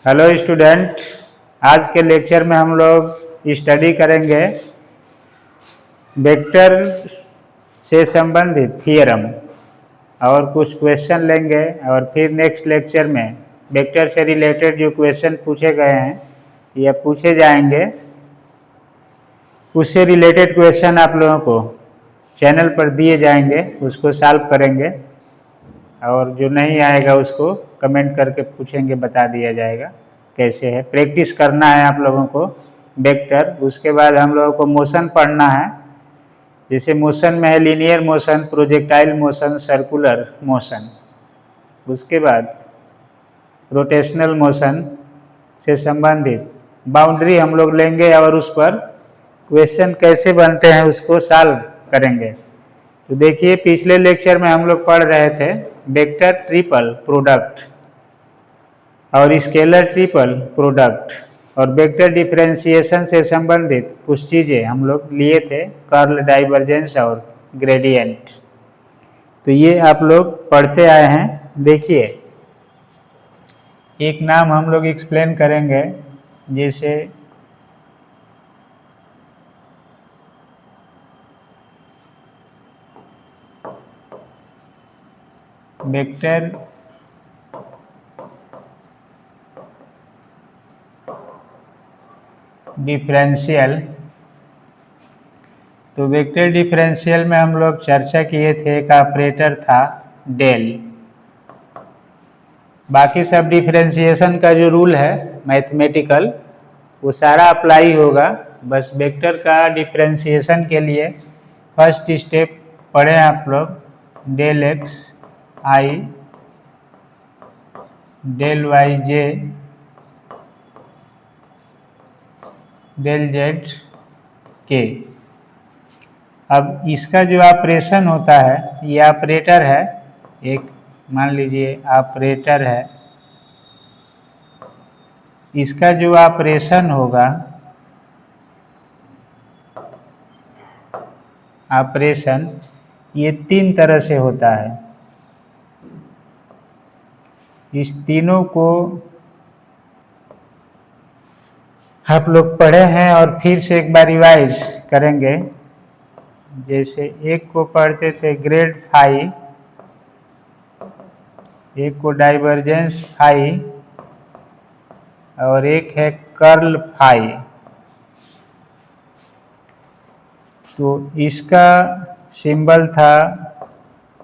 Hello student, आज के lecture में हम लोग स्टडी करेंगे वेक्टर से संबंधित थियरम और कुछ क्वेश्चन लेंगे और फिर नेक्स्ट लेक्चर में वेक्टर से रिलेटेड जो क्वेश्चन पूछे गए हैं या पूछे जाएंगे उससे रिलेटेड क्वेश्चन आप लोगों को चैनल पर दिए जाएंगे, उसको सॉल्व करेंगे और जो नहीं आएगा उसको कमेंट करके पूछेंगे, बता दिया जाएगा कैसे है। प्रैक्टिस करना है आप लोगों को वेक्टर। उसके बाद हम लोगों को मोशन पढ़ना है, जैसे मोशन में है linear motion, projectile motion, circular motion. उसके बाद रोटेशनल मोशन से संबंधित बाउंड्री हम लोग लेंगे और उस पर क्वेश्चन कैसे बनते हैं उसको सॉल्व करेंगे। तो देखिए, पिछले लेक्चर में हम लोग पढ़ रहे थे वेक्टर ट्रिपल प्रोडक्ट और स्केलर ट्रिपल प्रोडक्ट और वेक्टर डिफरेंशिएशन से संबंधित कुछ चीज़ें हम लोग लिए थे, कर्ल, डाइवर्जेंस और ग्रेडियंट। तो ये आप लोग पढ़ते आए हैं। देखिए, एक नाम हम लोग एक्सप्लेन करेंगे, जैसे वेक्टर डिफरेंशियल। तो वेक्टर डिफरेंशियल में हम लोग चर्चा किए थे, एक ऑपरेटर था डेल। बाकी सब डिफरेंशिएशन का जो रूल है मैथमेटिकल वो सारा अप्लाई होगा। बस वेक्टर का डिफरेंशिएशन के लिए फर्स्ट स्टेप पढ़े आप लोग, डेल एक्स आई डेल वाई जे डेल जेड के। अब इसका जो ऑपरेशन होता है, ये ऑपरेटर है, एक मान लीजिए ऑपरेटर है, इसका जो ऑपरेशन होगा, ऑपरेशन ये तीन तरह से होता है। इस तीनों को आप लोग पढ़े हैं और फिर से एक बार रिवाइज करेंगे। जैसे एक को पढ़ते थे ग्रेड फाई, एक को डाइवर्जेंस फाई और एक है कर्ल फाई। तो इसका सिंबल था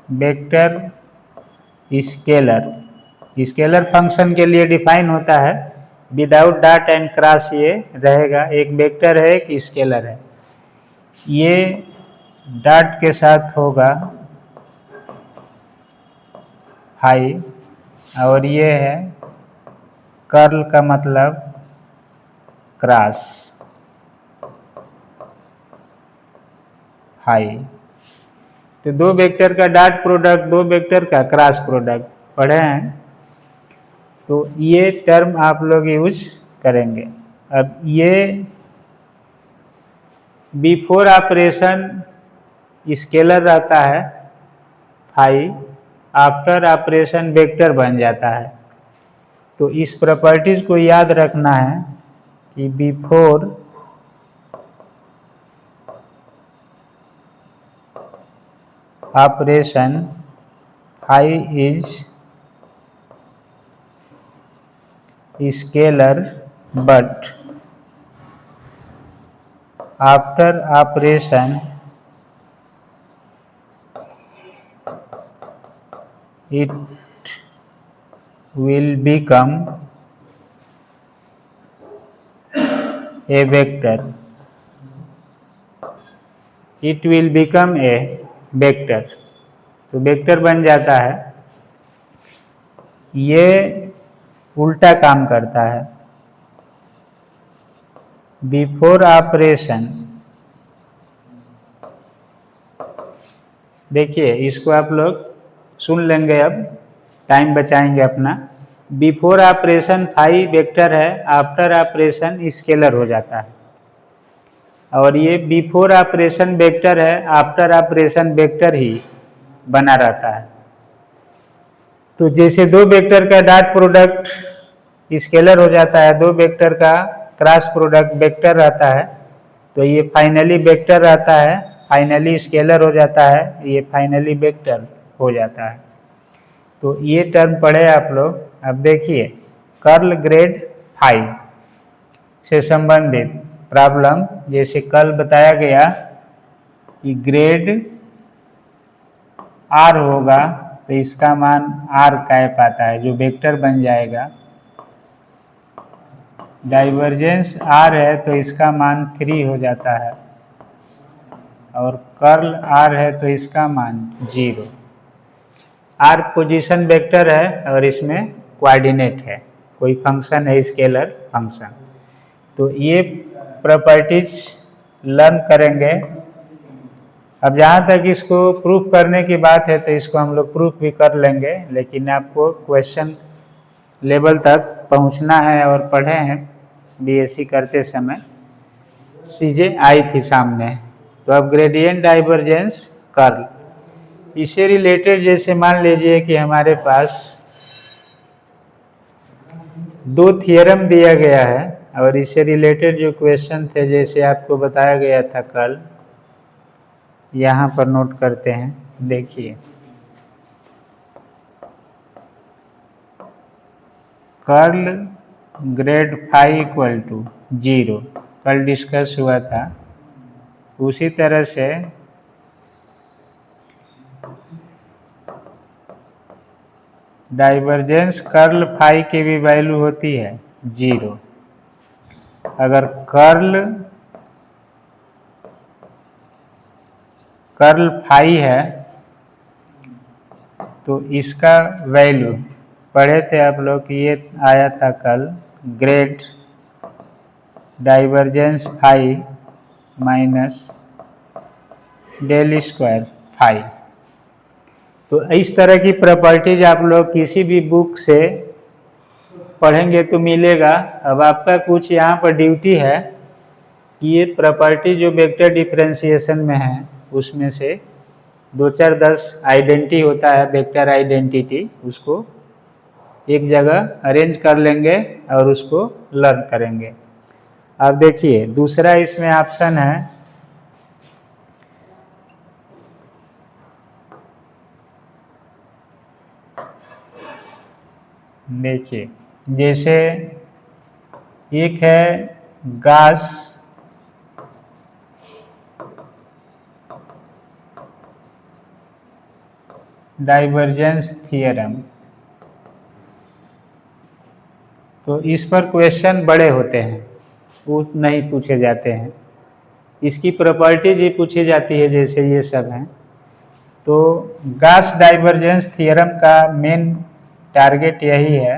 वेक्टर स्केलर। स्केलर फंक्शन के लिए डिफाइन होता है, विदाउट डॉट एंड क्रॉस ये रहेगा। एक वेक्टर है, एक स्केलर है। ये डॉट के साथ होगा फाई और ये है कर्ल का मतलब क्रॉस फाई। तो दो वेक्टर का डॉट प्रोडक्ट, दो वेक्टर का क्रॉस प्रोडक्ट पढ़े हैं, तो ये टर्म आप लोग यूज करेंगे। अब ये बिफोर ऑपरेशन स्केलर रहता है फाई, आफ्टर ऑपरेशन वेक्टर बन जाता है। तो इस प्रॉपर्टीज को याद रखना है कि before operation phi is scalar, but after operation it will become a vector. It will become a vector. तो वेक्टर बन जाता है। ये उल्टा काम करता है। बिफोर ऑपरेशन, देखिए इसको आप लोग सुन लेंगे, अब टाइम बचाएंगे अपना। बिफोर ऑपरेशन फाई वेक्टर है, आफ्टर ऑपरेशन स्केलर हो जाता है। और ये बिफोर ऑपरेशन वेक्टर है, आफ्टर ऑपरेशन वेक्टर ही बना रहता है। तो जैसे दो वेक्टर का डॉट प्रोडक्ट स्केलर हो जाता है, दो वेक्टर का क्रॉस प्रोडक्ट वेक्टर रहता है, तो ये फाइनली वेक्टर रहता है, फाइनली स्केलर हो जाता है, ये फाइनली वेक्टर हो जाता है। तो ये टर्म पढ़े आप लोग। अब देखिए कर्ल ग्रेड फाई से संबंधित प्रॉब्लम, जैसे कल बताया गया कि ग्रेड आर होगा तो इसका मान आर कैप आता है, जो वेक्टर बन जाएगा। डाइवर्जेंस आर है तो इसका मान 3 हो जाता है, और कर्ल आर है तो इसका मान 0। आर पोजीशन वेक्टर है और इसमें कोऑर्डिनेट है, कोई फंक्शन है स्केलर फंक्शन। तो ये प्रॉपर्टीज लर्न करेंगे। अब जहाँ तक इसको प्रूफ करने की बात है तो इसको हम लोग प्रूफ भी कर लेंगे, लेकिन आपको क्वेश्चन लेवल तक पहुँचना है, और पढ़े हैं बीएससी करते समय चीज़ें आई थी सामने। तो अब ग्रेडियंट डाइवर्जेंस कर्ल, इससे रिलेटेड जैसे मान लीजिए कि हमारे पास दो थियरम दिया गया है, और इससे रिलेटेड जो क्वेश्चन थे जैसे आपको बताया गया था कल, यहाँ पर नोट करते हैं। देखिए curl grad phi equal to 0 कल डिस्कस हुआ था। उसी तरह से डाइवर्जेंस कर्ल फाई की भी वैल्यू होती है 0। अगर कर्ल फाई है तो इसका वैल्यू पढ़े थे आप लोग कि ये आया था कल, grad divergence phi minus del square phi. तो इस तरह की प्रॉपर्टीज आप लोग किसी भी बुक से पढ़ेंगे तो मिलेगा। अब आपका कुछ यहाँ पर ड्यूटी है कि ये प्रॉपर्टी जो वेक्टर डिफरेंशिएशन में है उसमें से 2-4-10 आइडेंटिटी होता है, वेक्टर आइडेंटिटी, उसको एक जगह अरेंज कर लेंगे और उसको लर्न करेंगे। अब देखिए दूसरा इसमें ऑप्शन है, देखिए जैसे एक है गॉस डाइवर्जेंस थ्योरम, तो इस पर क्वेश्चन बड़े होते हैं, वो नहीं पूछे जाते हैं, इसकी प्रॉपर्टीज ही पूछी जाती है जैसे ये सब हैं। तो गॉस डाइवर्जेंस थ्योरम का मेन टारगेट यही है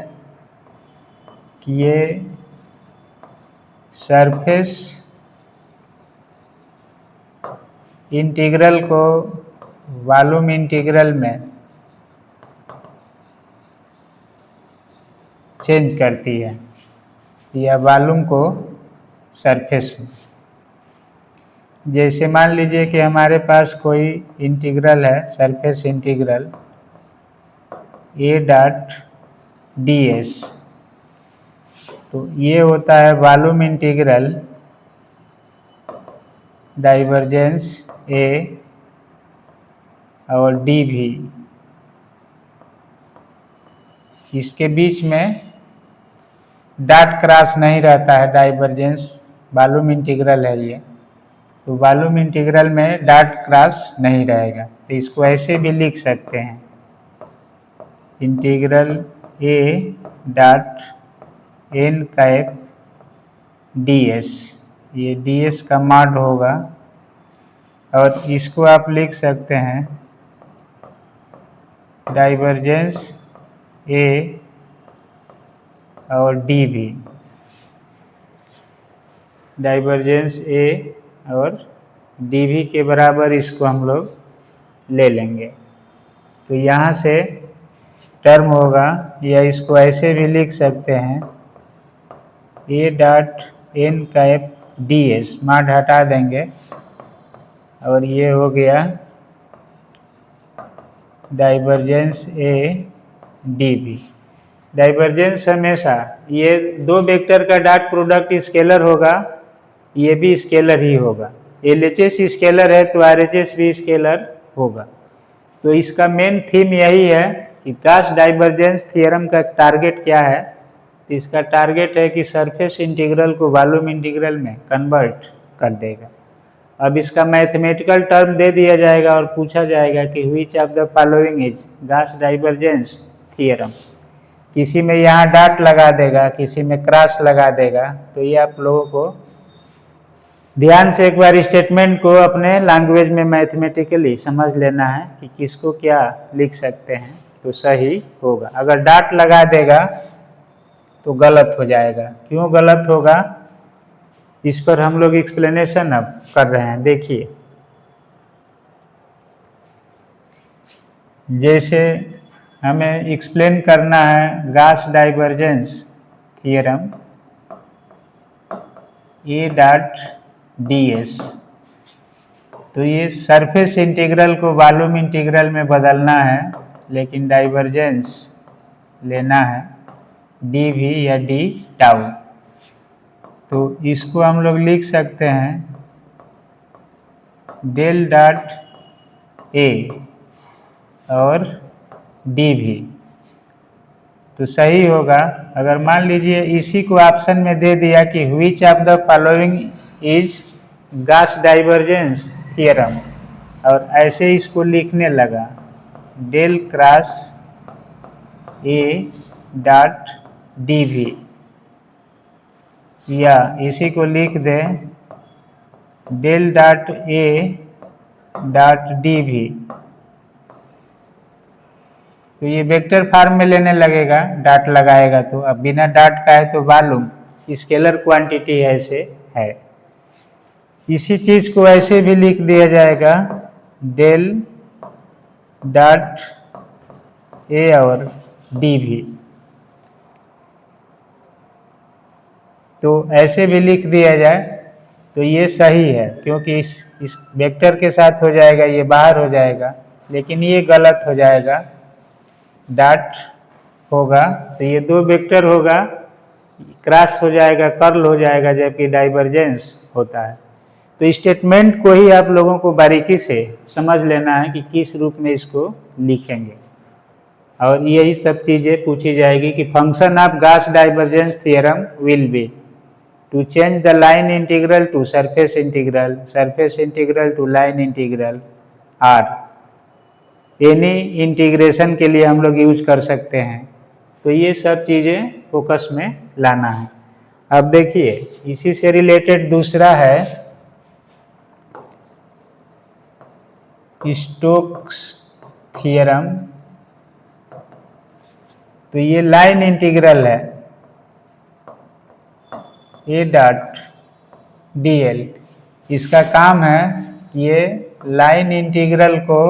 कि ये सरफेस इंटीग्रल को वॉल्यूम इंटीग्रल में चेंज करती है, या वॉल्यूम को सरफेस में। जैसे मान लीजिए कि हमारे पास कोई इंटीग्रल है, surface integral A dot D S, तो ये होता है वॉल्यूम इंटीग्रल डाइवर्जेंस ए और डी भी, इसके बीच में डॉट क्रॉस नहीं रहता है, डाइवर्जेंस वॉल्यूम इंटीग्रल है ये, तो वॉल्यूम इंटीग्रल में डॉट क्रॉस नहीं रहेगा। तो इसको ऐसे भी लिख सकते हैं, integral A dot N cap D S, ये डी एस का मॉड होगा, और इसको आप लिख सकते हैं डाइवर्जेंस ए और डी भी, डाइवर्जेंस ए और डी भी के बराबर इसको हम लोग ले लेंगे। तो यहाँ से टर्म होगा, या इसको ऐसे भी लिख सकते हैं A dot N cap D S, mod हटा देंगे, और ये हो गया divergence A D B. Divergence हमेशा ये दो वेक्टर का डॉट प्रोडक्ट स्केलर होगा, ये भी स्केलर ही होगा। LHS स्केलर है तो RHS भी स्केलर होगा। तो इसका मेन थीम यही है कि गाउस डाइवर्जेंस थ्योरम का टारगेट क्या है। तो इसका टारगेट है कि सरफेस इंटीग्रल को वॉल्यूम इंटीग्रल में कन्वर्ट कर देगा। अब इसका मैथमेटिकल टर्म दे दिया जाएगा और पूछा जाएगा कि which of the following is Gauss divergence theorem. किसी में यहाँ डॉट लगा देगा, किसी में क्रॉस लगा देगा। तो ये आप लोगों को ध्यान से एक बार स्टेटमेंट को अपने लैंग्वेज में मैथमेटिकली समझ लेना है कि किसको क्या लिख सकते हैं तो सही होगा। अगर डॉट लगा देगा तो गलत हो जाएगा। क्यों गलत होगा, इस पर हम लोग एक्सप्लेनेशन अब कर रहे हैं। देखिए, जैसे हमें एक्सप्लेन करना है गाउस डाइवर्जेंस थ्योरम ए डॉट ds, तो ये सरफेस इंटीग्रल को वॉल्यूम इंटीग्रल में बदलना है, लेकिन डाइवर्जेंस लेना है dv या d टाउ। तो इसको हम लोग लिख सकते हैं डेल डॉट a और dv। तो सही होगा। अगर मान लीजिए इसी को ऑप्शन में दे दिया कि which of the following is Gauss divergence theorem, और ऐसे इसको लिखने लगा del cross A dot dv, या इसी को लिख दें del dot A dot dv। तो ये वेक्टर फॉर्म में लेने लगेगा, डॉट लगाएगा तो। अब बिना डॉट का है तो वॉल्यूम स्केलर क्वांटिटी ऐसे है। इसी चीज को ऐसे भी लिख दिया जाएगा डेल डॉट ए और dv। तो ऐसे भी लिख दिया जाए तो ये सही है, क्योंकि इस वेक्टर के साथ हो जाएगा, ये बाहर हो जाएगा। लेकिन ये गलत हो जाएगा, डॉट होगा तो ये दो वेक्टर होगा, क्रॉस हो जाएगा, कर्ल हो जाएगा, जबकि डाइवर्जेंस होता है। तो स्टेटमेंट को ही आप लोगों को बारीकी से समझ लेना है कि किस रूप में इसको लिखेंगे, और यही सब चीज़ें पूछी जाएगी कि function of Gauss divergence theorem will be to change the line integral to surface integral, surface integral to line integral, or any integration के लिए हम लोग यूज कर सकते हैं। तो ये सब चीज़ें फोकस में लाना है। अब देखिए, इसी से रिलेटेड दूसरा है स्टोक्स थ्योरम। तो ये लाइन इंटीग्रल है ए डॉट dl। इसका काम है ये लाइन इंटीग्रल को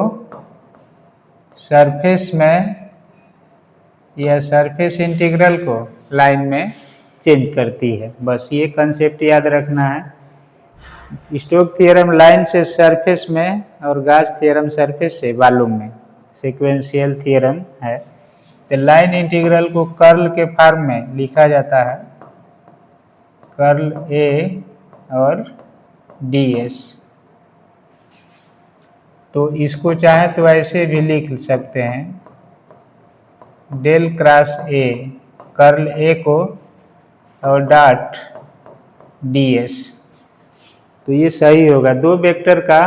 सरफेस में या सरफेस इंटीग्रल को लाइन में चेंज करती है। बस ये कंसेप्ट याद रखना है। स्टोक थ्योरम लाइन से सरफेस में और गाउस थ्योरम सरफेस से वॉल्यूम में, सीक्वेंशियल थ्योरम है। तो लाइन इंटीग्रल को कर्ल के फॉर्म में लिखा जाता है, कर्ल ए और ds। तो इसको चाहे तो ऐसे भी लिख सकते हैं del cross A, curl A को और डॉट ds। तो ये सही होगा। दो वेक्टर का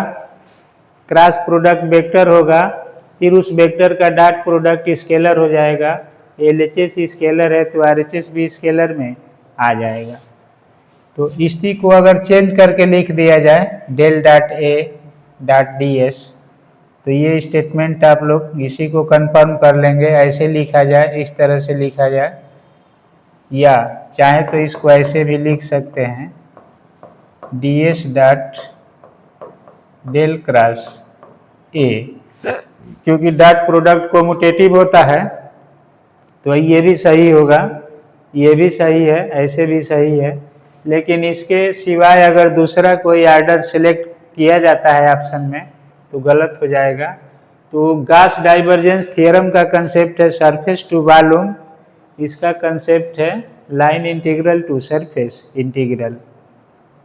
क्रॉस प्रोडक्ट वेक्टर होगा, फिर उस वेक्टर का डॉट प्रोडक्ट स्केलर हो जाएगा। LHS स्केलर है तो RHS भी स्केलर में आ जाएगा। तो इसी को अगर चेंज करके लिख दिया जाए del dot A dot ds, तो ये स्टेटमेंट आप लोग इसी को कंफर्म कर लेंगे। ऐसे लिखा जाए, इस तरह से लिखा जाए, या चाहे तो इसको ऐसे भी लिख सकते हैं ds dot del cross A, क्योंकि डॉट प्रोडक्ट कोमुटेटिव होता है। तो ये भी सही होगा, ये भी सही है, ऐसे भी सही है। लेकिन इसके सिवाय अगर दूसरा कोई ऑर्डर सिलेक्ट किया जाता है ऑप्शन में तो गलत हो जाएगा। तो गाउस डाइवर्जेंस थ्योरम का कंसेप्ट है सरफेस टू वॉल्यूम इसका कंसेप्ट है line integral to surface integral.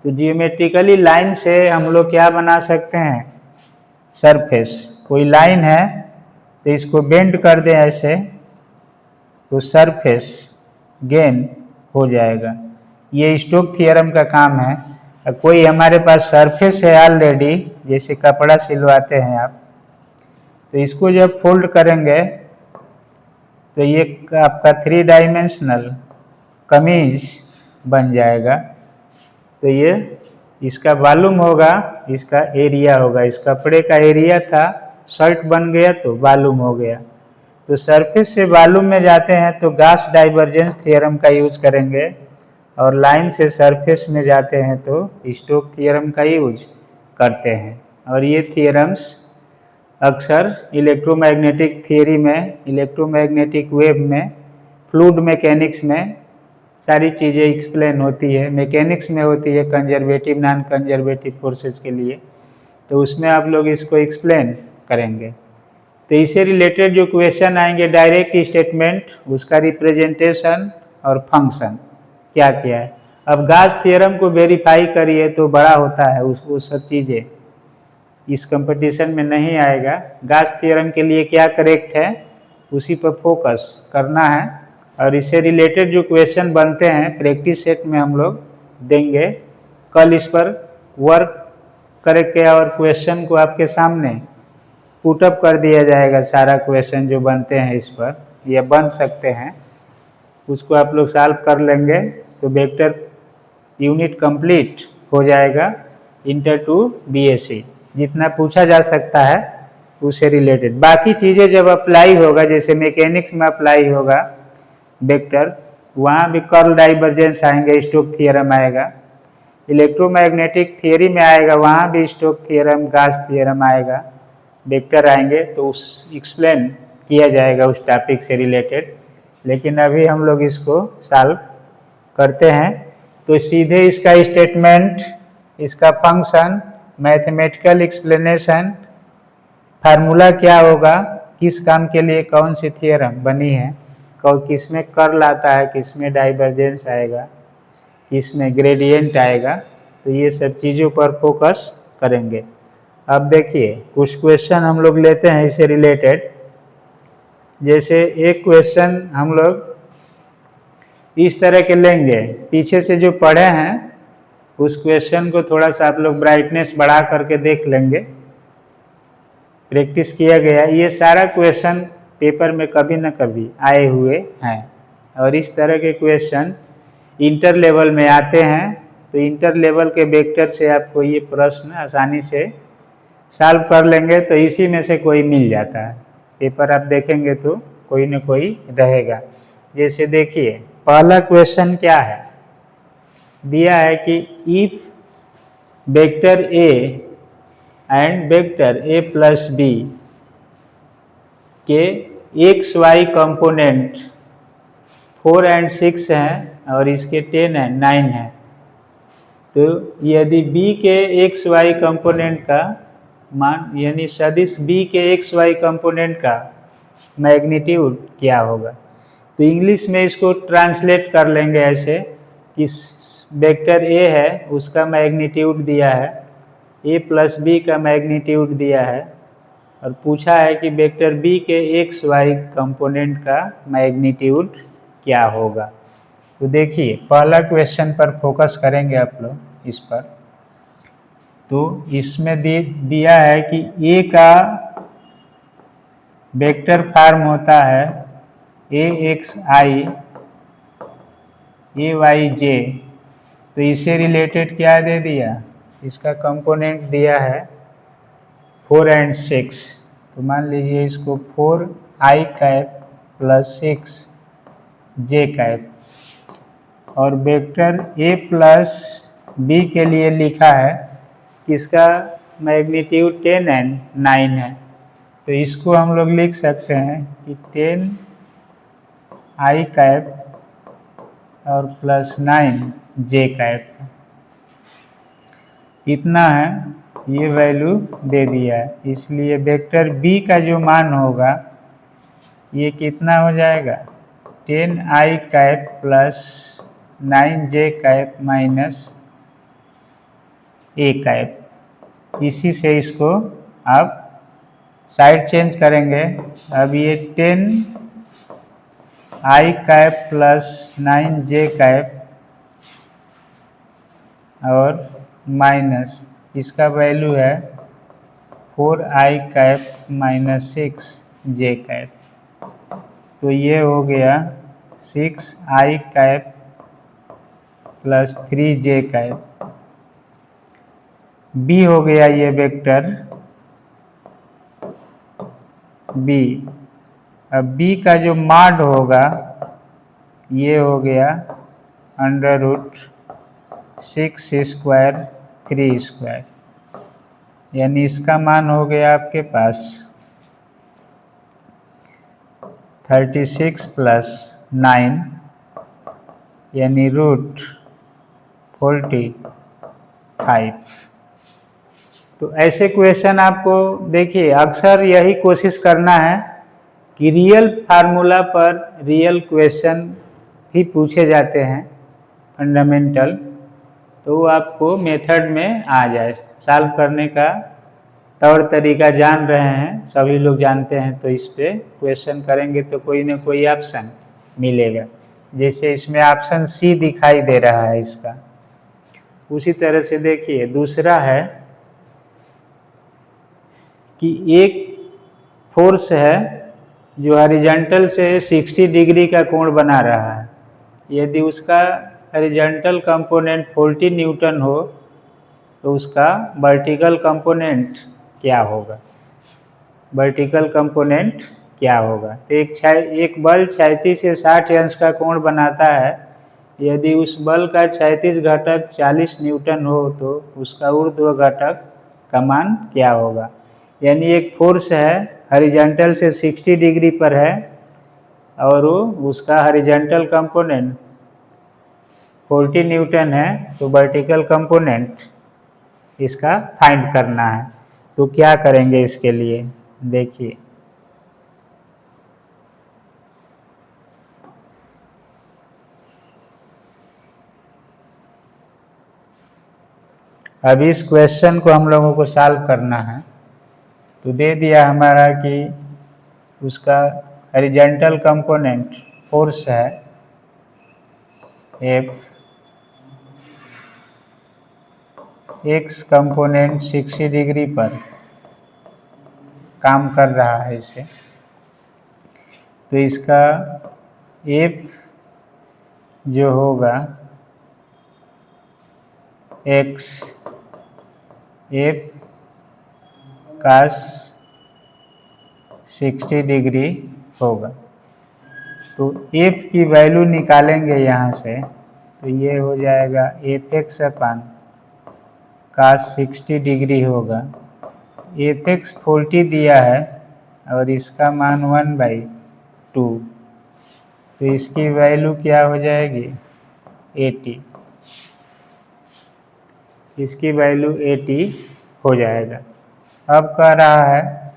तो जियोमेट्रिकली लाइन से हम लोग क्या बना सकते हैं, सरफेस। कोई लाइन है तो इसको बेंड कर दें ऐसे तो सरफेस गेन हो जाएगा। ये स्टोक थ्योरम का काम है। कोई हमारे पास सरफेस है ऑलरेडी, जैसे कपड़ा सिलवाते हैं आप, तो इसको जब फोल्ड करेंगे तो ये आपका 3 डायमेंशनल कमीज बन जाएगा। तो ये इसका वॉल्यूम होगा, इसका एरिया होगा। इस कपड़े का एरिया था, शर्ट बन गया तो वॉल्यूम हो गया। तो सरफेस से वॉल्यूम में जाते हैं तो गॉस डाइवर्जेंस थ्योरम का यूज करेंगे, और लाइन से सरफेस में जाते हैं तो स्टोक थ्योरम का यूज करते हैं। और ये थ्योरम्स अक्सर इलेक्ट्रोमैग्नेटिक थियरी में, इलेक्ट्रोमैग्नेटिक वेव में, फ्लूइड मैकेनिक्स में सारी चीज़ें एक्सप्लेन होती है। मैकेनिक्स में होती है कंजर्वेटिव नॉन कंजर्वेटिव फोर्सेस के लिए, तो उसमें आप लोग इसको एक्सप्लेन करेंगे। तो इससे रिलेटेड जो क्वेश्चन आएंगे, डायरेक्ट स्टेटमेंट, उसका रिप्रेजेंटेशन और फंक्शन क्या क्या है। अब गॉस थ्योरम को वेरीफाई करिए तो बड़ा होता है वो सब चीज़ें, इस कंपटीशन में नहीं आएगा। गॉस थ्योरम के लिए क्या करेक्ट है उसी पर फोकस करना है, और इससे रिलेटेड जो क्वेश्चन बनते हैं प्रैक्टिस सेट में हम लोग देंगे। कल इस पर वर्क करके और क्वेश्चन को आपके सामने पुटअप कर दिया जाएगा। सारा क्वेश्चन जो बनते हैं इस पर या बन सकते हैं, उसको आप लोग सॉल्व कर लेंगे तो वेक्टर यूनिट कंप्लीट हो जाएगा इंटर टू बीएससी। जितना पूछा जा सकता है उससे रिलेटेड बाकी चीज़ें जब अप्लाई होगा, जैसे मैकेनिक्स में अप्लाई होगा वेक्टर, वहाँ भी कर्ल डाइवर्जेंस आएंगे, स्टोक थ्योरम आएगा। इलेक्ट्रोमैग्नेटिक थियरी में आएगा, वहाँ भी स्टोक थ्योरम, गॉस थ्योरम आएगा, वेक्टर आएंगे, तो उस एक्सप्लेन किया जाएगा उस टॉपिक से रिलेटेड। लेकिन अभी हम लोग इसको सॉल्व करते हैं। तो सीधे इसका स्टेटमेंट, इसका फंक्शन, मैथमेटिकल एक्सप्लेनेशन, फार्मूला क्या होगा, किस काम के लिए कौन सी थ्योरम बनी है, किस में कर्ल आता है, किस में डाइवर्जेंस आएगा, किस में ग्रेडियंट आएगा, तो ये सब चीज़ों पर फोकस करेंगे। अब देखिए कुछ क्वेश्चन हम लोग लेते हैं इससे रिलेटेड। जैसे एक क्वेश्चन हम लोग इस तरह के लेंगे, पीछे से जो पढ़े हैं उस क्वेश्चन को थोड़ा सा आप लोग ब्राइटनेस बढ़ा करके देख लेंगे, प्रैक्टिस किया गया। ये सारा क्वेश्चन पेपर में कभी न कभी आए हुए हैं, और इस तरह के क्वेश्चन इंटर लेवल में आते हैं। तो इंटर लेवल के वेक्टर से आपको ये प्रश्न आसानी से सॉल्व कर लेंगे, तो इसी में से कोई मिल जाता है। पेपर आप देखेंगे तो कोई न कोई रहेगा। जैसे देखिए पहला क्वेश्चन क्या है, दिया है कि if vector A and vector A plus B के एक्स वाई कंपोनेंट 4 और 6 हैं और इसके 10 है 9 है, तो यदि b के एक्स वाई कंपोनेंट का मान, यानी सदिश b के एक्स वाई कंपोनेंट का मैग्नीट्यूड क्या होगा। तो इंग्लिश में इसको ट्रांसलेट कर लेंगे ऐसे कि वेक्टर a है उसका मैग्नीट्यूड दिया है, a प्लस बी का मैग्नीट्यूड दिया है, और पूछा है कि वेक्टर b के एक्स वाई कंपोनेंट का मैग्नीट्यूड क्या होगा। तो देखिए पहला क्वेश्चन पर फोकस करेंगे आप लोग इस पर। तो इसमें दिया है कि a का वेक्टर फॉर्म होता है AXI AYJ। तो इससे रिलेटेड क्या दे दिया, इसका कंपोनेंट दिया है 4 और 6। तो मान लीजिए इसको 4i cap plus 6j cap, और वेक्टर a प्लस b के लिए लिखा है इसका मैग्नीट्यूड 10 और 9 है। तो इसको हम लोग लिख सकते हैं कि 10i कैप और प्लस 9j कैप, इतना है, ये वैल्यू दे दिया है। इसलिए वेक्टर b का जो मान होगा ये कितना हो जाएगा, 10i cap plus 9j cap minus a cap. इसी से इसको आप साइड चेंज करेंगे। अब ये 10i cap plus 9j cap और माइनस इसका वैल्यू है 4i cap minus 6j cap. तो ये हो गया 6i cap plus 3j cap. b हो गया ये वेक्टर b। अब b का जो मॉड होगा ये हो गया अंडर रूट 6 स्क्वायर 3 स्क्वायर, यानी इसका मान हो गया आपके पास 36 प्लस 9 यानी रूट 45। तो ऐसे क्वेश्चन आपको देखिए अक्सर यही कोशिश करना है कि रियल फार्मूला पर रियल क्वेश्चन ही पूछे जाते हैं फंडामेंटल, तो वो आपको मेथड में आ जाए। सॉल्व करने का तौर तरीका जान रहे हैं, सभी लोग जानते हैं, तो इस पे क्वेश्चन करेंगे तो कोई ना कोई ऑप्शन मिलेगा। जैसे इसमें ऑप्शन सी दिखाई दे रहा है इसका, उसी तरह से देखिए दूसरा है कि एक फोर्स है जो हॉरिजॉन्टल से 60 डिग्री का कोण बना रहा है। यदि उसका हॉरिजॉन्टल कंपोनेंट 40 न्यूटन हो तो उसका वर्टिकल कंपोनेंट क्या होगा? वर्टिकल कंपोनेंट क्या होगा? तो एक बल क्षैतिज से 60 अंश का कोण बनाता है। यदि उस बल का क्षैतिज घटक 40 न्यूटन हो तो उसका ऊर्ध्व घटक का मान क्या होगा? यानी एक फोर्स है हॉरिजॉन्टल से 60 डिग्री पर है और वो उसका हॉरिजॉन्टल कंपोनेंट 40 न्यूटन है, तो वर्टिकल कंपोनेंट इसका फाइंड करना है। तो क्या करेंगे इसके लिए देखिए, अब इस क्वेश्चन को हम लोगों को सॉल्व करना है। तो दे दिया हमारा कि उसका हॉरिजॉन्टल कंपोनेंट फोर्स है F, एक्स कंपोनेंट 60 डिग्री पर काम कर रहा है इसे, तो इसका F जो होगा x F cos 60 डिग्री होगा। तो F की वैल्यू निकालेंगे यहाँ से, तो ये हो जाएगा Fx अपन cos 60 डिग्री होगा। Fx 40 दिया है और इसका मान 1/2, तो इसकी वैल्यू क्या हो जाएगी 80। इसकी वैल्यू 80 हो जाएगा। अब कह रहा है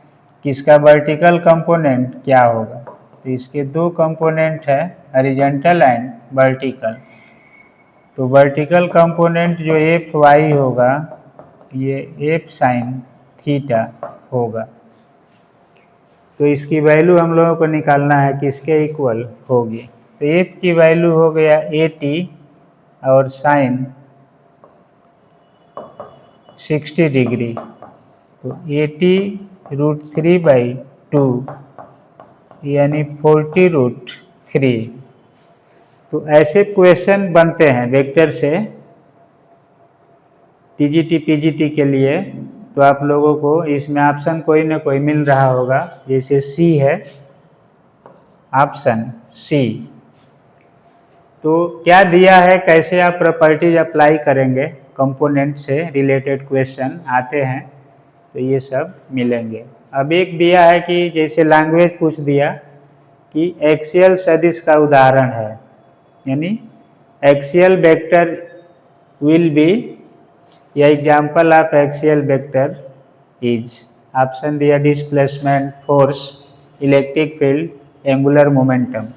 कि इसका वर्टिकल कंपोनेंट क्या होगा। तो इसके दो कंपोनेंट है हॉरिजॉन्टल एंड वर्टिकल। तो वर्टिकल कंपोनेंट जो Fy होगा ये F sin थीटा होगा। तो इसकी वैल्यू हम लोगों को निकालना है कि इसके इक्वल होगी। तो F की वैल्यू हो गया 80 और साइन 60 डिग्री, तो 80√3/2 यानी 40√3। तो ऐसे क्वेश्चन बनते हैं वेक्टर से टीजीटी पीजीटी के लिए। तो आप लोगों को इसमें ऑप्शन कोई ना कोई मिल रहा होगा, जैसे सी है ऑप्शन सी। तो क्या दिया है, कैसे आप प्रॉपर्टीज अप्लाई करेंगे, कंपोनेंट से रिलेटेड क्वेश्चन आते हैं तो ये सब मिलेंगे। अब एक दिया है कि जैसे लैंग्वेज पूछ दिया कि एक्सियल सदिश का उदाहरण है, यानी एक्सियल वेक्टर विल बी या example of axial vector is. Option दिया displacement, force, electric field, angular momentum.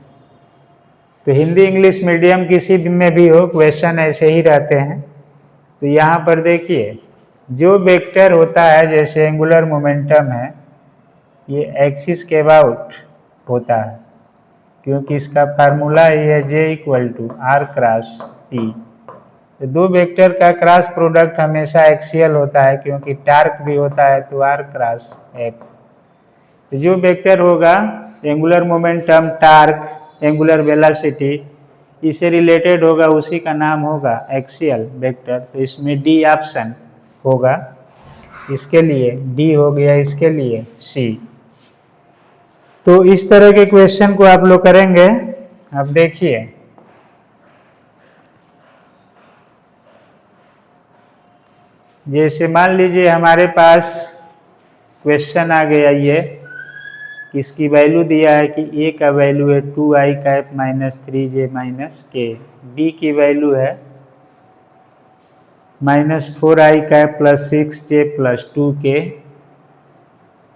तो हिंदी इंग्लिश मीडियम किसी भी में भी हो, क्वेश्चन ऐसे ही रहते हैं। तो यहाँ पर देखिए, जो वेक्टर होता है, जैसे एंगुलर मोमेंटम है, ये एक्सिस के अबाउट होता है, क्योंकि इसका फार्मूला ही है J = R क्रॉस P। तो दो वेक्टर का क्रॉस प्रोडक्ट हमेशा एक्सियल होता है, क्योंकि टार्क भी होता है, तो R क्रॉस F। तो जो वेक्टर होगा angular momentum, torque, angular velocity, इससे रिलेटेड होगा, उसी का नाम होगा एक्सियल वेक्टर। तो इसमें डी ऑप्शन होगा, इसके लिए डी हो गया, इसके लिए सी। तो इस तरह के क्वेश्चन को आप लोग करेंगे। अब देखिए, जैसे मान लीजिए हमारे पास क्वेश्चन आ गया, ये इसकी वैल्यू दिया है कि ए का वैल्यू है 2i cap -3j - k, B की वैल्यू है -4i कैप +6j + 2k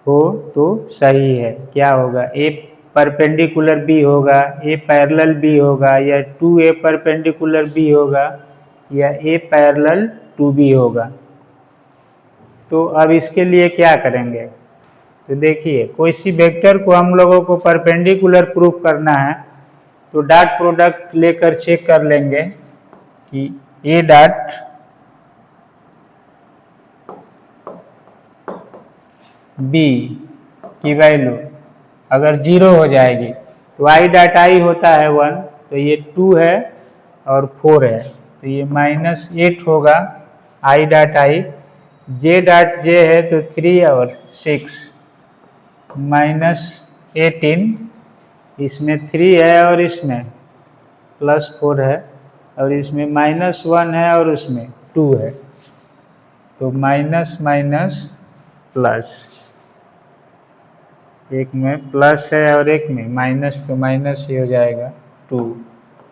हो तो सही है। क्या होगा? ए परपेंडिकुलर बी होगा, ए पैरेलल बी होगा, या 2a परपेंडिकुलर बी होगा, या ए पैरेलल 2b होगा। तो अब इसके लिए क्या करेंगे? तो देखिए, कोई सी वेक्टर को हम लोगों को परपेंडिकुलर प्रूफ करना है, तो डॉट प्रोडक्ट लेकर चेक कर लेंगे कि ए डॉट बी की वैल्यू अगर 0 हो जाएगी तो आई डॉट आई होता है 1, तो ये 2 है और 4 है, तो ये -8 होगा I dot I. J dot J है तो 3 और 6 -18, इसमें 3 है और इसमें +4 है, और इसमें -1 है और उसमें 2 है, तो माइनस माइनस प्लस, एक में प्लस है और एक में माइनस, तो माइनस ही हो जाएगा 2।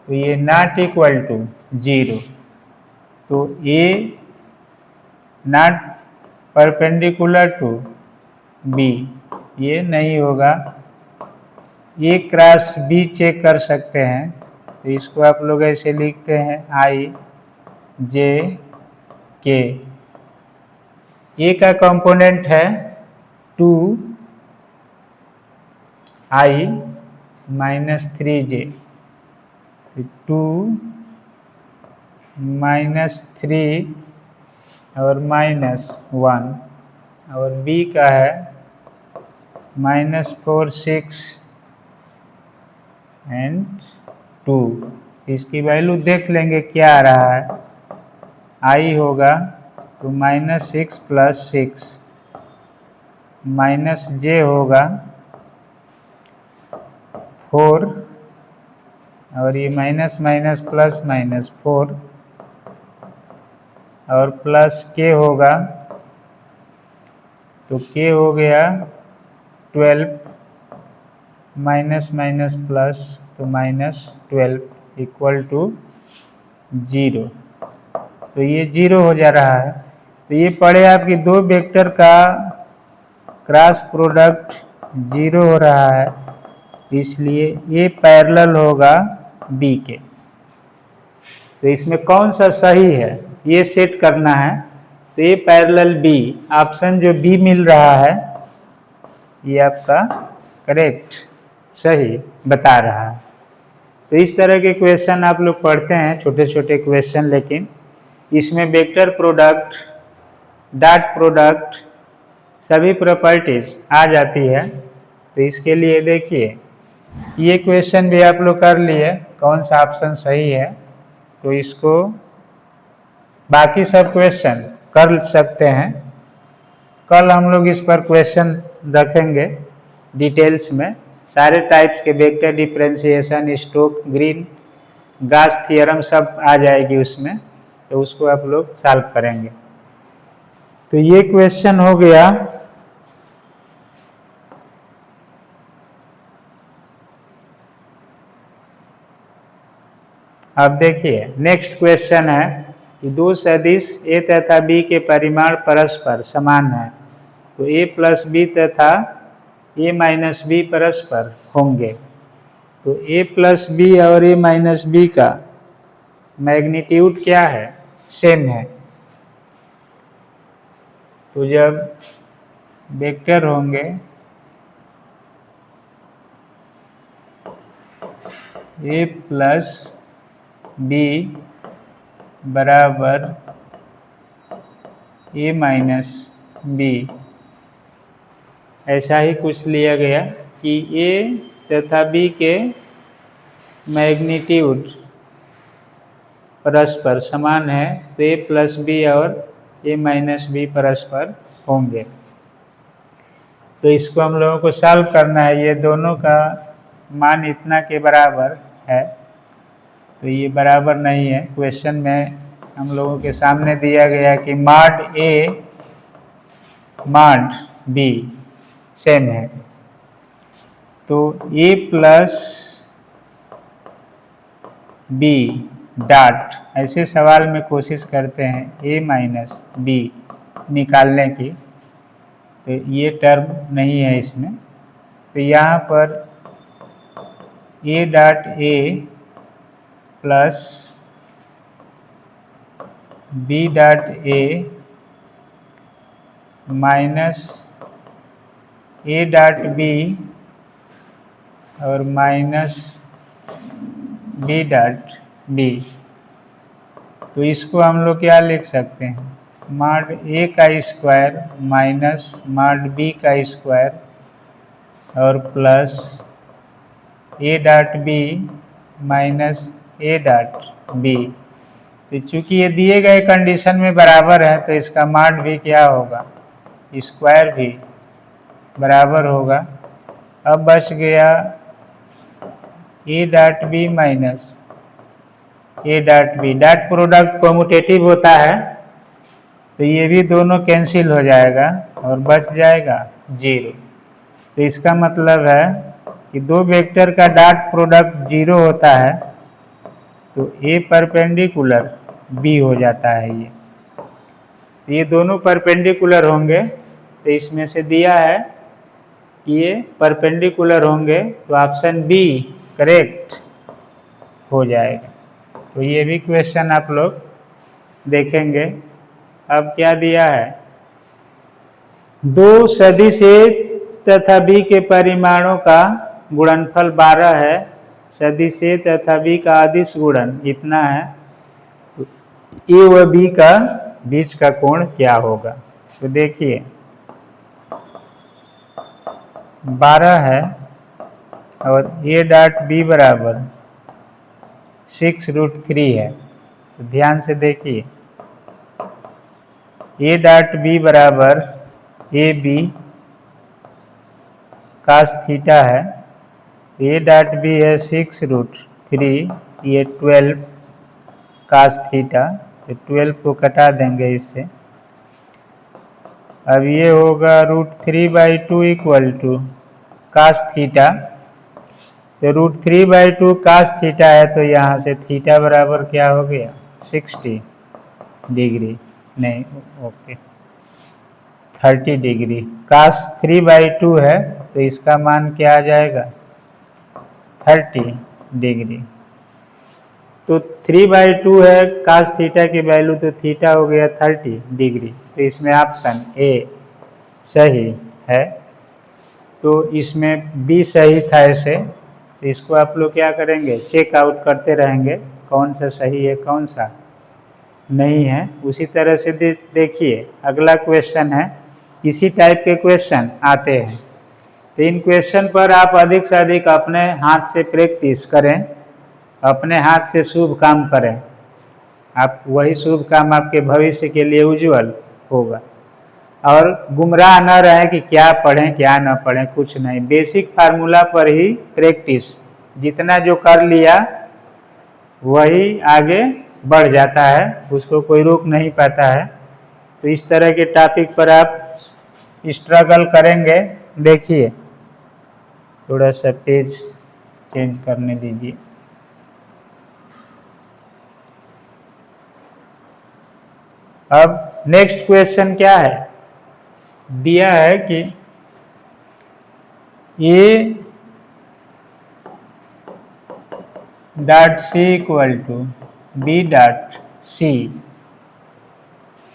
तो ये नॉट इक्वल टू 0, तो ए नॉट परपेंडिकुलर टू बी, ये नहीं होगा। ए क्रॉस बी चेक कर सकते हैं, तो इसको आप लोग ऐसे लिखते हैं आई जे के। ए का कंपोनेंट है 2i -3j, तो 2 -3 और -1, और b का है -4 6 एंड 2। इसकी वैल्यू देख लेंगे क्या आ रहा है। i होगा तो -6 + 6, -j होगा 4, और ये माइनस माइनस प्लस -4, और प्लस k होगा, तो k हो गया 12, माइनस माइनस प्लस, तो -12 = 0। तो ये 0 हो जा रहा है। तो ये पढ़े आपकी दो वेक्टर का क्रॉस प्रोडक्ट 0 हो रहा है, इसलिए ये पैरेलल होगा बी के। तो इसमें कौन सा सही है ये सेट करना है। तो ये पैरेलल बी, ऑप्शन जो बी मिल रहा है ये आपका करेक्ट सही बता रहा है। तो इस तरह के क्वेश्चन आप लोग पढ़ते हैं, छोटे छोटे क्वेश्चन, लेकिन इसमें वेक्टर प्रोडक्ट, डॉट प्रोडक्ट, सभी प्रॉपर्टीज आ जाती है। तो इसके लिए देखिए, ये क्वेश्चन भी आप लोग कर लिए कौन सा ऑप्शन सही है, तो इसको बाकी सब क्वेश्चन कर सकते हैं। कल हम लोग इस पर क्वेश्चन रखेंगे डिटेल्स में, सारे टाइप्स के वेक्टर डिफरेंशिएशन, स्टोक ग्रीन गास थ्योरम सब आ जाएगी उसमें, तो उसको आप लोग सॉल्व करेंगे। तो ये क्वेश्चन हो गया। अब देखिए नेक्स्ट क्वेश्चन है कि दो सदिश a तथा b के परिमाण परस्पर समान है, तो a + b तथा a - b परस्पर होंगे। तो a प्लस बी और a माइनस बी का मैग्नीट्यूड क्या है, सेम है। तो जब वेक्टर होंगे a प्लस बी बराबर a माइनस बी, ऐसा ही कुछ लिया गया कि a तथा b के मैग्नीट्यूड परस्पर समान है, तो a प्लस बी और a माइनस बी परस्पर होंगे। तो इसको हम लोगों को सॉल्व करना है। ये दोनों का मान इतना के बराबर है, तो ये बराबर नहीं है। क्वेश्चन में हम लोगों के सामने दिया गया कि mod a mod b same है, तो a प्लस बी डॉट, ऐसे सवाल में कोशिश करते हैं a माइनस बी निकालने की, तो ये टर्म नहीं है इसमें। तो यहाँ पर a dot a plus b dot a minus a dot b और माइनस b डॉट b, तो इसको हम लोग क्या लिख सकते हैं, मॉड a का स्क्वायर माइनस मॉड b का स्क्वायर और plus a dot b minus a dot b। तो चूंकि ये दिए गए कंडीशन में बराबर है, तो इसका मॉड भी क्या होगा, स्क्वायर भी बराबर होगा। अब बच गया a dot b minus a dot b, dot product commutative होता है, तो ये भी दोनों कैंसिल हो जाएगा और बच जाएगा 0। तो इसका मतलब है कि दो वेक्टर का डॉट प्रोडक्ट 0 होता है, तो a परपेंडिकुलर b हो जाता है। ये दोनों परपेंडिकुलर होंगे, तो इसमें से दिया है कि ये परपेंडिकुलर होंगे, तो ऑप्शन बी करेक्ट हो जाएगा। तो ये भी क्वेश्चन आप लोग देखेंगे। अब क्या दिया है, दो सदिश A तथा B के परिमाणों का गुणनफल 12 है, सदिश A तथा B का अदिश गुणन इतना है, तो A व B का बीच का कोण क्या होगा। तो देखिए 12 है और a डॉट बी बराबर 6√3 है। तो ध्यान से देखिए a डॉट बी बराबर ए बी कास थीटा है, a डॉट बी है 6√3, ये 12 कास थीटा, तो 12 को कटा देंगे इससे। अब ये होगा √3/2 इक्वल टू कास थीटा, तो √3/2 कास थीटा है, तो यहाँ से थीटा बराबर क्या हो गया 60 डिग्री, नहीं ओके 30 डिग्री। कास 3/2 है, तो इसका मान क्या आ जाएगा 30 डिग्री। तो 3/2 है कास थीटा की वैल्यू, तो थीटा हो गया 30 डिग्री। तो इसमें ऑप्शन ए सही है। तो इसमें बी सही था ऐसे, तो इसको आप लोग क्या करेंगे, चेक आउट करते रहेंगे कौन सा सही है कौन सा नहीं है। उसी तरह से देखिए अगला क्वेश्चन है, इसी टाइप के क्वेश्चन आते हैं, तो इन क्वेश्चन पर आप अधिक से अधिक अपने हाथ से प्रैक्टिस करें, अपने हाथ से शुभ काम करें, आप वही शुभ काम आपके भविष्य के लिए उज्जवल होगा। और गुमराह न रहें कि क्या पढ़ें क्या न पढ़ें, कुछ नहीं, बेसिक फार्मूला पर ही प्रैक्टिस, जितना जो कर लिया वही आगे बढ़ जाता है, उसको कोई रोक नहीं पाता है। तो इस तरह के टॉपिक पर आप स्ट्रगल करेंगे। देखिए थोड़ा सा पेज चेंज करने दीजिए। अब नेक्स्ट क्वेश्चन क्या है, दिया है कि dot C equal to B dot C,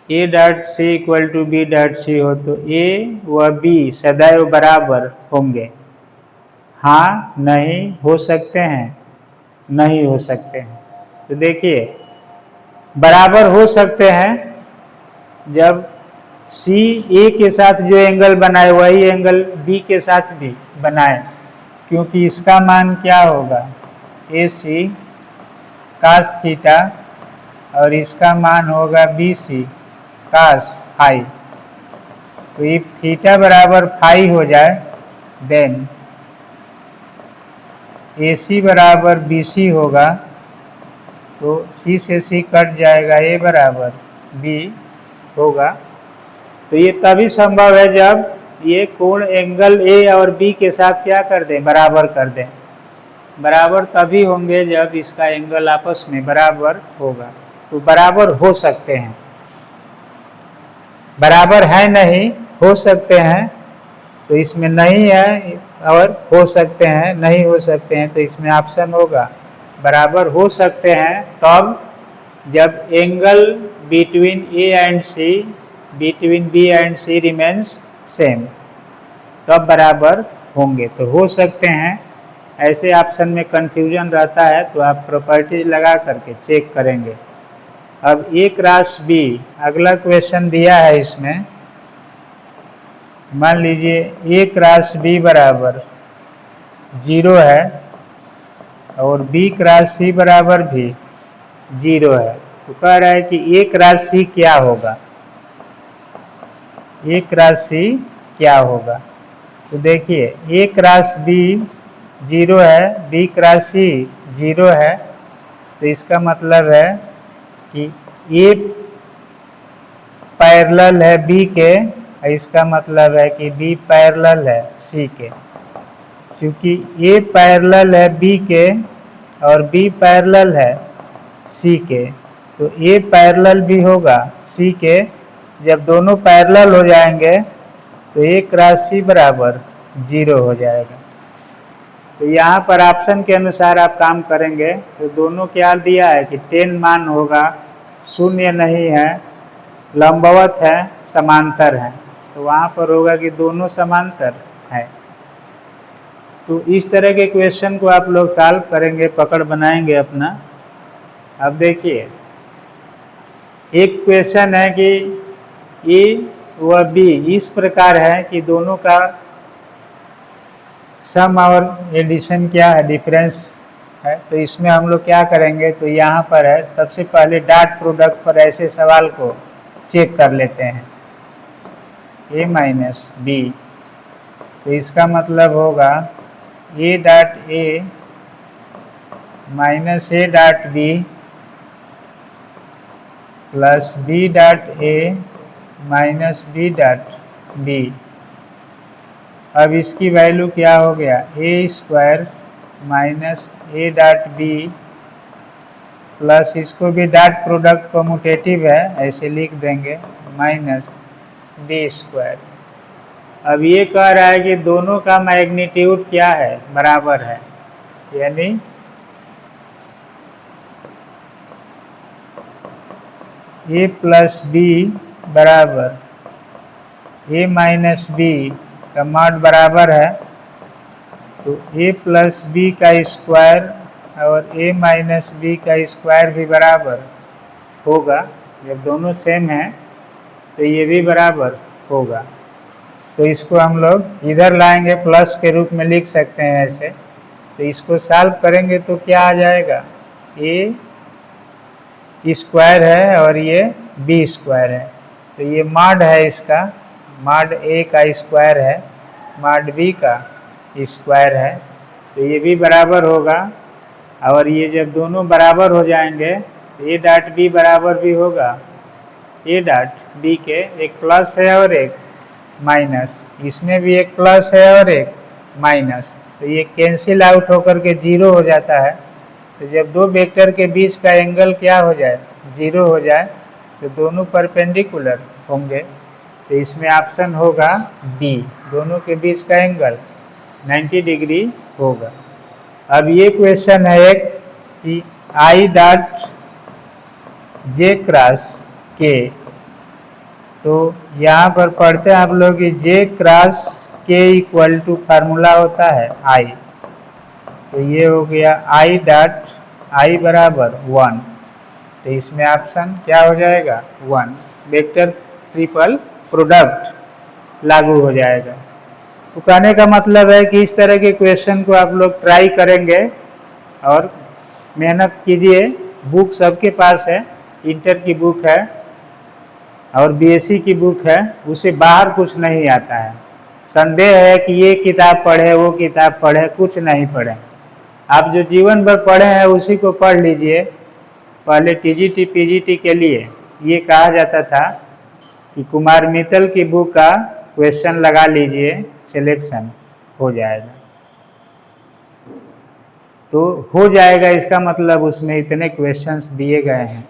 A dot C equal to B dot C हो तो ए व बी सदैव बराबर होंगे। हाँ नहीं हो सकते हैं, नहीं हो सकते हैं। तो देखिए बराबर हो सकते हैं जब सी ए के साथ जो एंगल बनाए वही एंगल बी के साथ भी बनाए, क्योंकि इसका मान क्या होगा ए सी कास थीटा और इसका मान होगा बी सी कास फाई। तो इफ थीटा बराबर फाई हो जाए देन ए सी बराबर बी सी होगा, तो सी से सी कट जाएगा, ए बराबर बी होगा। तो ये तभी संभव है जब ये कोण एंगल ए और बी के साथ क्या कर दें, बराबर कर दें। बराबर तभी होंगे जब इसका एंगल आपस में बराबर होगा। तो बराबर हो सकते हैं, बराबर है नहीं हो सकते हैं, तो इसमें नहीं है, और हो सकते हैं नहीं हो सकते हैं, तो इसमें ऑप्शन होगा बराबर हो सकते हैं तब जब angle between A and C, between B and C remains same, तब बराबर होंगे। तो हो सकते हैं ऐसे ऑप्शन में कंफ्यूजन रहता है, तो आप प्रॉपर्टीज लगा करके चेक करेंगे। अब ए क्रॉस बी अगला क्वेश्चन दिया है, इसमें मान लीजिए ए क्रॉस बी बराबर 0 है और बी क्रॉस सी बराबर भी 0 है। तो कह रहा है कि ए क्रॉस सी क्या होगा, ए क्रॉस सी क्या होगा। तो देखिए ए क्रॉस बी 0 है, बी क्रॉस सी 0 है, तो इसका मतलब है कि ए पैरेलल है बी के, इसका मतलब है कि बी पैरेलल है सी के। क्योंकि ए पैरेलल है बी के और बी पैरेलल है सी के, तो ए पैरेलल भी होगा सी के। जब दोनों पैरेलल हो जाएंगे तो ए क्रॉस सी बराबर 0 हो जाएगा। तो यहाँ पर ऑप्शन के अनुसार आप काम करेंगे तो दोनों क्या दिया है कि 10 मान होगा, शून्य नहीं है, लंबवत है, समांतर है। तो वहाँ पर होगा कि दोनों समांतर है। तो इस तरह के क्वेश्चन को आप लोग सॉल्व करेंगे, पकड़ बनाएंगे अपना। अब देखिए एक क्वेश्चन है कि ए व बी इस प्रकार है कि दोनों का सम और एडिशन क्या है, डिफरेंस है। तो इसमें हम लोग क्या करेंगे, तो यहाँ पर है सबसे पहले डॉट प्रोडक्ट पर ऐसे सवाल को चेक कर लेते हैं, ए माइनस बी। तो इसका मतलब होगा A dot A minus A dot B plus B dot A minus B dot B. अब इसकी वैल्यू क्या हो गया, A square minus A dot B plus इसको भी डॉट प्रोडक्ट कम्यूटेटिव है ऐसे लिख देंगे माइनस बी स्क्वायर। अब ये कह रहा है कि दोनों का मैग्नीट्यूड क्या है, बराबर है, यानी ए प्लस बी बराबर ए माइनस बी का मॉड बराबर है। तो ए प्लस बी का स्क्वायर और ए माइनस बी का स्क्वायर भी बराबर होगा। जब दोनों सेम हैं तो ये भी बराबर होगा। तो इसको हम लोग इधर लाएंगे, प्लस के रूप में लिख सकते हैं ऐसे। तो इसको सॉल्व करेंगे तो क्या आ जाएगा, ए स्क्वायर है और ये बी स्क्वायर है। तो ये मॉड है इसका, मॉड ए का स्क्वायर है, मॉड बी का स्क्वायर है। तो ये भी बराबर होगा। और ये जब दोनों बराबर हो जाएंगे तो ए डॉट बी बराबर भी होगा ए डॉट बी के, एक प्लस है और एक माइनस, इसमें भी एक प्लस है और एक माइनस। तो ये कैंसिल आउट होकर के 0 हो जाता है। तो जब दो वेक्टर के बीच का एंगल क्या हो जाए, 0 हो जाए, तो दोनों परपेंडिकुलर होंगे। तो इसमें ऑप्शन होगा बी, दोनों के बीच का एंगल 90 डिग्री होगा। अब ये क्वेश्चन है एक कि आई डॉट जे क्रॉस के, तो यहाँ पर पढ़ते हैं आप लोग कि जे क्रॉस के इक्वल टू फार्मूला होता है आई, तो ये हो गया आई डॉट आई बराबर 1, तो इसमें ऑप्शन क्या हो जाएगा 1, वेक्टर ट्रिपल प्रोडक्ट लागू हो जाएगा। तो कहने का मतलब है कि इस तरह के क्वेश्चन को आप लोग ट्राई करेंगे और मेहनत कीजिए। बुक सबके पास है, इंटर की बुक है और बीएससी की बुक है, उसे बाहर कुछ नहीं आता है। संदेह है कि ये किताब पढ़े वो किताब पढ़े, कुछ नहीं पढ़े। आप जो जीवन भर पढ़े हैं उसी को पढ़ लीजिए। पहले टीजीटी पीजीटी के लिए ये कहा जाता था कि कुमार मित्तल की बुक का क्वेश्चन लगा लीजिए, सिलेक्शन हो जाएगा। तो हो जाएगा इसका मतलब उसमें इतने क्वेश्चंस दिए गए हैं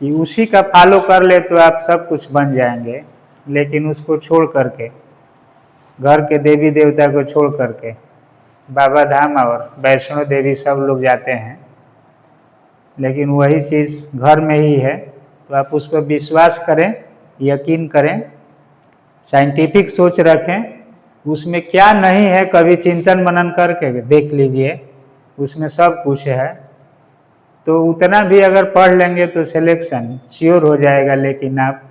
कि उसी का फॉलो कर ले तो आप सब कुछ बन जाएंगे। लेकिन उसको छोड़ करके, घर के देवी देवता को छोड़ करके बाबा धाम और वैष्णो देवी सब लोग जाते हैं, लेकिन वही चीज़ घर में ही है। तो आप उस पर विश्वास करें, यकीन करें, साइंटिफिक सोच रखें। उसमें क्या नहीं है कभी चिंतन मनन करके देख लीजिए, उसमें सब कुछ है। तो उतना भी अगर पढ़ लेंगे तो सिलेक्शन श्योर हो जाएगा। लेकिन आप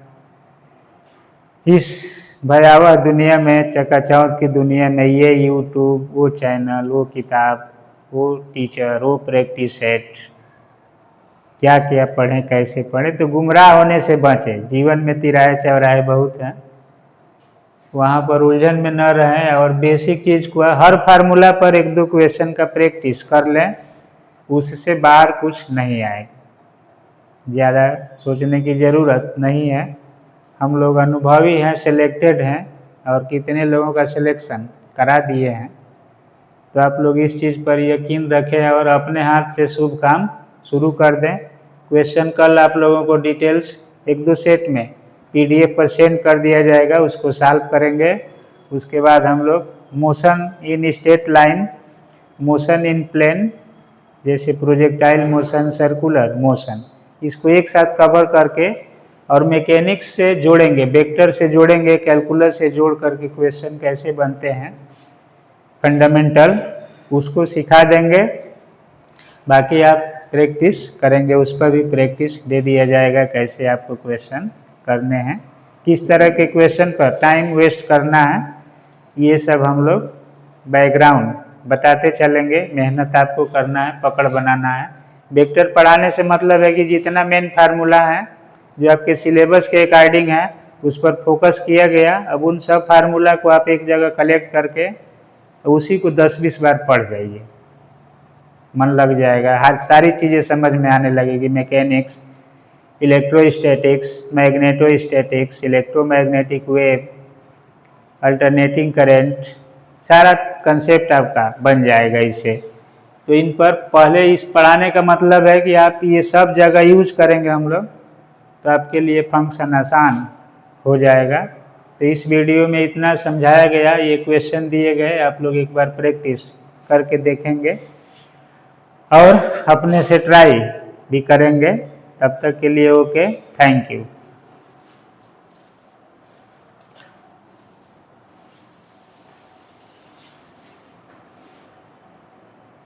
इस भयावह दुनिया में, चकाचौंध की दुनिया में, ये यूट्यूब, वो चैनल, वो किताब, वो टीचर, वो प्रैक्टिस सेट, क्या क्या पढ़ें कैसे पढ़ें, तो गुमराह होने से बचें। जीवन में तिराहे चौराहे बहुत हैं, वहाँ पर उलझन में न रहें और बेसिक चीज़ को हर फार्मूला पर एक दो क्वेश्चन का प्रैक्टिस कर लें, उससे बाहर कुछ नहीं आएगा। ज़्यादा सोचने की ज़रूरत नहीं है। हम लोग अनुभवी हैं, सिलेक्टेड हैं और कितने लोगों का सिलेक्शन करा दिए हैं। तो आप लोग इस चीज़ पर यकीन रखें और अपने हाथ से शुभ काम शुरू कर दें। क्वेश्चन कल आप लोगों को डिटेल्स एक दो सेट में PDF पर सेंड कर दिया जाएगा, उसको सॉल्व करेंगे। उसके बाद हम लोग motion in straight line, motion in plane, जैसे प्रोजेक्टाइल मोशन, सर्कुलर मोशन, इसको एक साथ कवर करके और मैकेनिक्स से जोड़ेंगे, वेक्टर से जोड़ेंगे, कैलकुलस से जोड़ करके क्वेश्चन कैसे बनते हैं फंडामेंटल, उसको सिखा देंगे। बाकी आप प्रैक्टिस करेंगे, उस पर भी प्रैक्टिस दे दिया जाएगा, कैसे आपको क्वेश्चन करने हैं, किस तरह के क्वेश्चन पर टाइम वेस्ट करना है, ये सब हम लोग बैकग्राउंड बताते चलेंगे। मेहनत आपको करना है, पकड़ बनाना है। वेक्टर पढ़ाने से मतलब है कि जितना मेन फार्मूला है जो आपके सिलेबस के अकॉर्डिंग है उस पर फोकस किया गया। अब उन सब फार्मूला को आप एक जगह कलेक्ट करके उसी को 10-20 बार पढ़ जाइए, मन लग जाएगा, हर सारी चीज़ें समझ में आने लगेगी। Mechanics, electrostatics, magnetostatics, electromagnetic wave, alternating current, सारा कंसेप्ट आपका बन जाएगा इससे। तो इन पर पहले इस पढ़ाने का मतलब है कि आप ये सब जगह यूज करेंगे हम लोग, तो आपके लिए फंक्शन आसान हो जाएगा। तो इस वीडियो में इतना समझाया गया, ये क्वेश्चन दिए गए, आप लोग एक बार प्रैक्टिस करके देखेंगे और अपने से ट्राई भी करेंगे। तब तक के लिए ओके, थैंक यू।